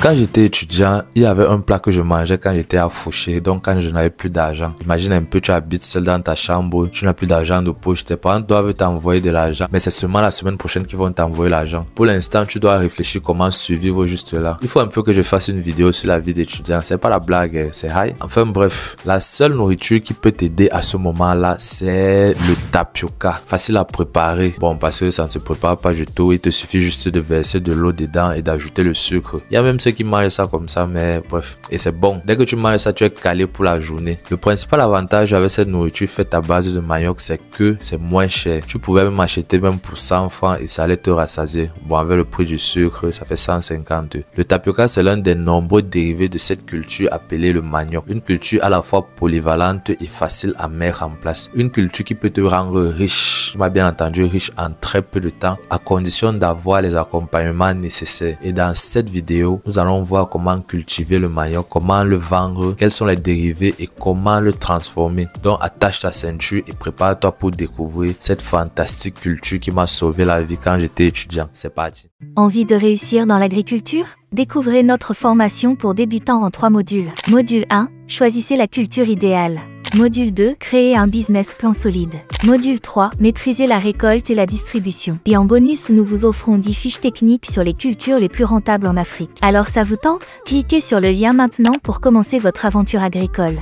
Quand j'étais étudiant, il y avait un plat que je mangeais quand j'étais à Fouché, donc quand je n'avais plus d'argent. Imagine un peu, tu habites seul dans ta chambre, tu n'as plus d'argent de poche, tes parents doivent t'envoyer de l'argent, mais c'est seulement la semaine prochaine qu'ils vont t'envoyer l'argent. Pour l'instant, tu dois réfléchir comment survivre juste là. Il faut un peu que je fasse une vidéo sur la vie d'étudiant, c'est pas la blague, c'est high. Enfin bref, la seule nourriture qui peut t'aider à ce moment-là, c'est le tapioca. Facile à préparer, bon parce que ça ne se prépare pas du tout, il te suffit juste de verser de l'eau dedans et d'ajouter le sucre. Il y a même ceux qui mangent ça comme ça, mais bref, et c'est bon. Dès que tu manges ça, tu es calé pour la journée. Le principal avantage avec cette nourriture faite à base de manioc, c'est que c'est moins cher. Tu pouvais même acheter même pour 100 francs et ça allait te rassasier. Bon, avec le prix du sucre, ça fait 150. Le tapioca, c'est l'un des nombreux dérivés de cette culture appelée le manioc. Une culture à la fois polyvalente et facile à mettre en place. Une culture qui peut te rendre riche, tu m'as bien entendu, riche en très peu de temps, à condition d'avoir les accompagnements nécessaires. Et dans cette vidéo, nous allons voir comment cultiver le manioc, comment le vendre, quels sont les dérivés et comment le transformer. Donc attache ta ceinture et prépare-toi pour découvrir cette fantastique culture qui m'a sauvé la vie quand j'étais étudiant. C'est parti. Envie de réussir dans l'agriculture? Découvrez notre formation pour débutants en 3 modules. Module 1, choisissez la culture idéale. Module 2, créer un business plan solide. Module 3, maîtriser la récolte et la distribution. Et en bonus, nous vous offrons 10 fiches techniques sur les cultures les plus rentables en Afrique. Alors ça vous tente? Cliquez sur le lien maintenant pour commencer votre aventure agricole.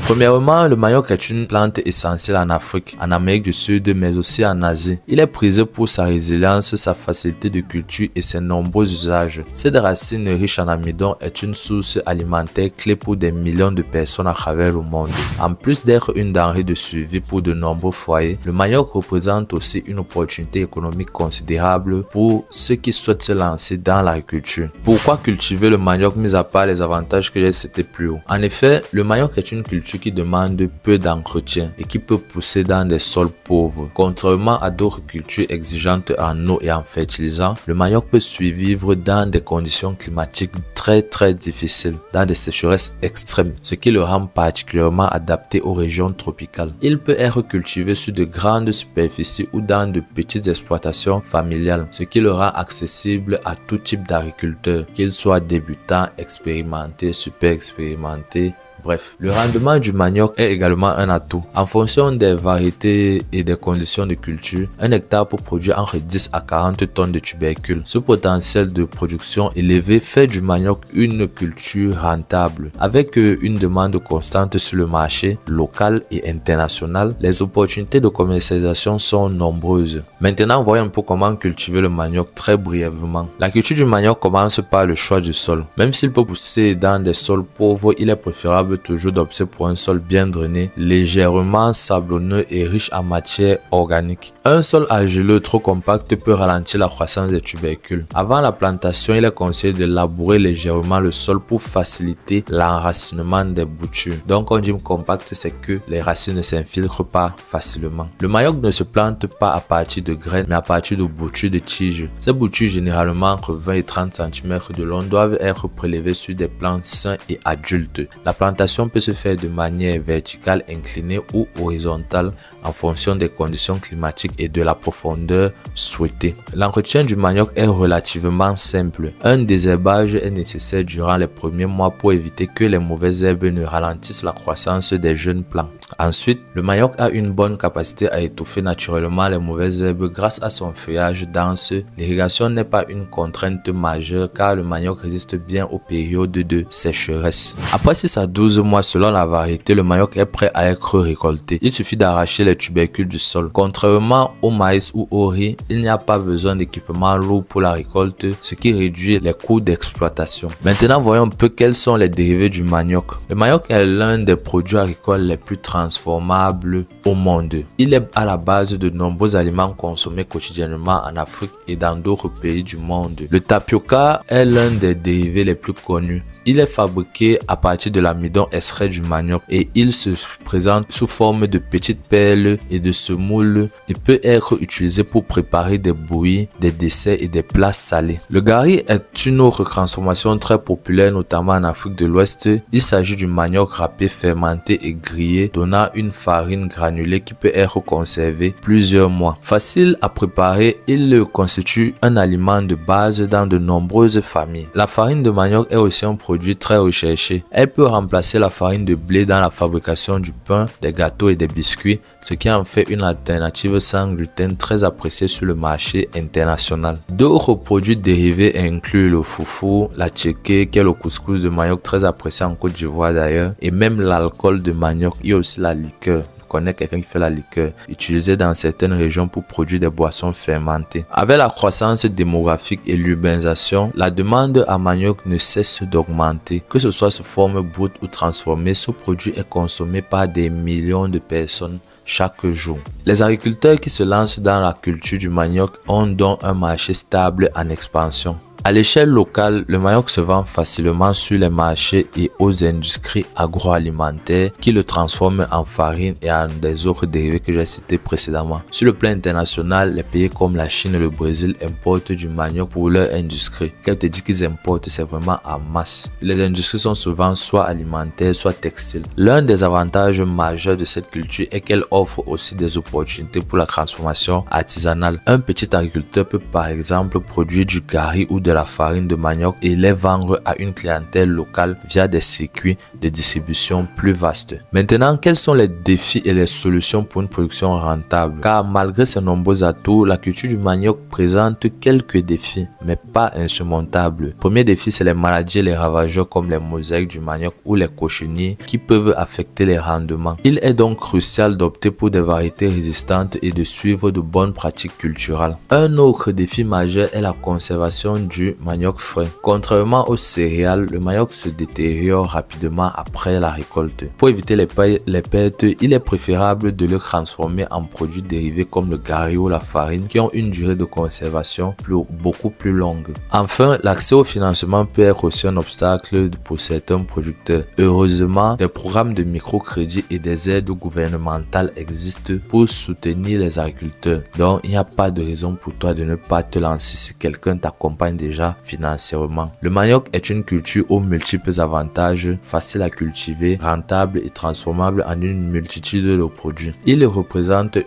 Premièrement, le manioc est une plante essentielle en Afrique, en Amérique du Sud, mais aussi en Asie. Il est prisé pour sa résilience, sa facilité de culture et ses nombreux usages. Cette racine riche en amidon est une source alimentaire clé pour des millions de personnes à travers le monde. En plus d'être une denrée de survie pour de nombreux foyers, le manioc représente aussi une opportunité économique considérable pour ceux qui souhaitent se lancer dans l'agriculture. Pourquoi cultiver le manioc mis à part les avantages que j'ai cités plus haut? En effet, le manioc est une culture qui demande peu d'entretien et qui peut pousser dans des sols pauvres. Contrairement à d'autres cultures exigeantes en eau et en fertilisant, le manioc peut survivre dans des conditions climatiques très difficiles, dans des sécheresses extrêmes, ce qui le rend particulièrement adapté aux régions tropicales. Il peut être cultivé sur de grandes superficies ou dans de petites exploitations familiales, ce qui le rend accessible à tout type d'agriculteur, qu'il soit débutant, expérimenté, super expérimenté. Bref, le rendement du manioc est également un atout. En fonction des variétés et des conditions de culture, un hectare peut produire entre 10 à 40 tonnes de tubercules. Ce potentiel de production élevé fait du manioc une culture rentable. Avec une demande constante sur le marché local et international, les opportunités de commercialisation sont nombreuses. Maintenant, voyons un peu comment cultiver le manioc très brièvement. La culture du manioc commence par le choix du sol. Même s'il peut pousser dans des sols pauvres, il est préférable toujours d'opter pour un sol bien drainé, légèrement sablonneux et riche en matière organique. Un sol argileux trop compact peut ralentir la croissance des tubercules. Avant la plantation, il est conseillé de labourer légèrement le sol pour faciliter l'enracinement des boutures. Donc quand on dit compact, c'est que les racines ne s'infiltrent pas facilement. Le manioc ne se plante pas à partir de graines, mais à partir de boutures de tiges. Ces boutures, généralement entre 20 et 30 cm de long, doivent être prélevées sur des plants sains et adultes. La plantation peut se faire de manière verticale, inclinée ou horizontale en fonction des conditions climatiques et de la profondeur souhaitée. L'entretien du manioc est relativement simple. Un désherbage est nécessaire durant les premiers mois pour éviter que les mauvaises herbes ne ralentissent la croissance des jeunes plants. Ensuite, le manioc a une bonne capacité à étouffer naturellement les mauvaises herbes grâce à son feuillage dense. L'irrigation n'est pas une contrainte majeure car le manioc résiste bien aux périodes de sécheresse. Après 6 à 12 mois selon la variété, le manioc est prêt à être récolté. Il suffit d'arracher les tubercules du sol. Contrairement au maïs ou au riz, il n'y a pas besoin d'équipement lourd pour la récolte, ce qui réduit les coûts d'exploitation. Maintenant, voyons un peu quels sont les dérivés du manioc. Le manioc est l'un des produits agricoles les plus transformables au monde. Il est à la base de nombreux aliments consommés quotidiennement en Afrique et dans d'autres pays du monde. Le tapioca est l'un des dérivés les plus connus. Il est fabriqué à partir de l'amidon extrait du manioc et il se présente sous forme de petites perles et de semoule. Il peut être utilisé pour préparer des bouillies, des desserts et des plats salés. Le gari est une autre transformation très populaire, notamment en Afrique de l'Ouest. Il s'agit du manioc râpé, fermenté et grillé, donnant une farine granulée qui peut être conservée plusieurs mois. Facile à préparer, il constitue un aliment de base dans de nombreuses familles. La farine de manioc est aussi un produit très recherché. Elle peut remplacer la farine de blé dans la fabrication du pain, des gâteaux et des biscuits, ce qui en fait une alternative sans gluten très appréciée sur le marché international. D'autres produits dérivés incluent le foufou, la tchéké, qui est le couscous de manioc très apprécié en Côte d'Ivoire d'ailleurs, et même l'alcool de manioc. Il y a aussi la liqueur. Connaît quelqu'un qui fait la liqueur, utilisée dans certaines régions pour produire des boissons fermentées. Avec la croissance démographique et l'urbanisation, la demande à manioc ne cesse d'augmenter. Que ce soit sous forme brute ou transformée, ce produit est consommé par des millions de personnes chaque jour. Les agriculteurs qui se lancent dans la culture du manioc ont donc un marché stable en expansion. À l'échelle locale, le manioc se vend facilement sur les marchés et aux industries agroalimentaires qui le transforment en farine et en des autres dérivés que j'ai cités précédemment. Sur le plan international, les pays comme la Chine et le Brésil importent du manioc pour leur industrie. Quand je te dis qu'ils importent, c'est vraiment en masse. Les industries sont souvent soit alimentaires, soit textiles. L'un des avantages majeurs de cette culture est qu'elle offre aussi des opportunités pour la transformation artisanale. Un petit agriculteur peut par exemple produire du gari ou de la farine de manioc et les vendre à une clientèle locale via des circuits de distribution plus vastes. Maintenant, quels sont les défis et les solutions pour une production rentable? Car malgré ses nombreux atouts, la culture du manioc présente quelques défis, mais pas insurmontables. Premier défi, c'est les maladies et les ravageurs comme les mosaïques du manioc ou les cochenilles qui peuvent affecter les rendements. Il est donc crucial d'opter pour des variétés résistantes et de suivre de bonnes pratiques culturelles. Un autre défi majeur est la conservation du manioc frais. Contrairement aux céréales, le manioc se détériore rapidement après la récolte. Pour éviter les pertes, il est préférable de le transformer en produits dérivés comme le gari ou la farine qui ont une durée de conservation beaucoup plus longue. Enfin, l'accès au financement peut être aussi un obstacle pour certains producteurs. Heureusement, des programmes de microcrédit et des aides gouvernementales existent pour soutenir les agriculteurs. Donc, il n'y a pas de raison pour toi de ne pas te lancer si quelqu'un t'accompagne déjà financièrement. Le manioc est une culture aux multiples avantages, facile à cultiver, rentable et transformable en une multitude de produits. Il représente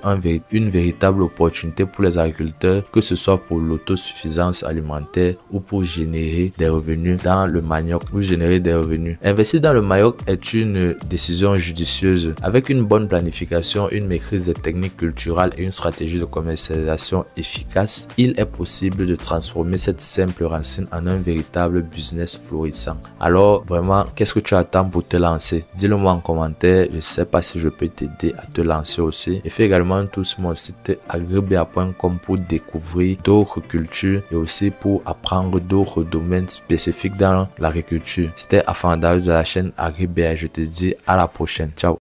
une véritable opportunité pour les agriculteurs, que ce soit pour l'autosuffisance alimentaire ou pour générer des revenus dans le manioc Investir dans le manioc est une décision judicieuse. Avec une bonne planification, une maîtrise des techniques culturelles et une stratégie de commercialisation efficace, il est possible de transformer cette simple racine en un véritable business florissant. Alors vraiment, qu'est-ce que tu attends pour te lancer? Dis-le moi en commentaire. Je sais pas si je peux t'aider à te lancer aussi. Et fais également tout sur mon site agribia.com pour découvrir d'autres cultures et aussi pour apprendre d'autres domaines spécifiques dans l'agriculture. C'était Afandarius de la chaîne Agribia. Je te dis à la prochaine. Ciao.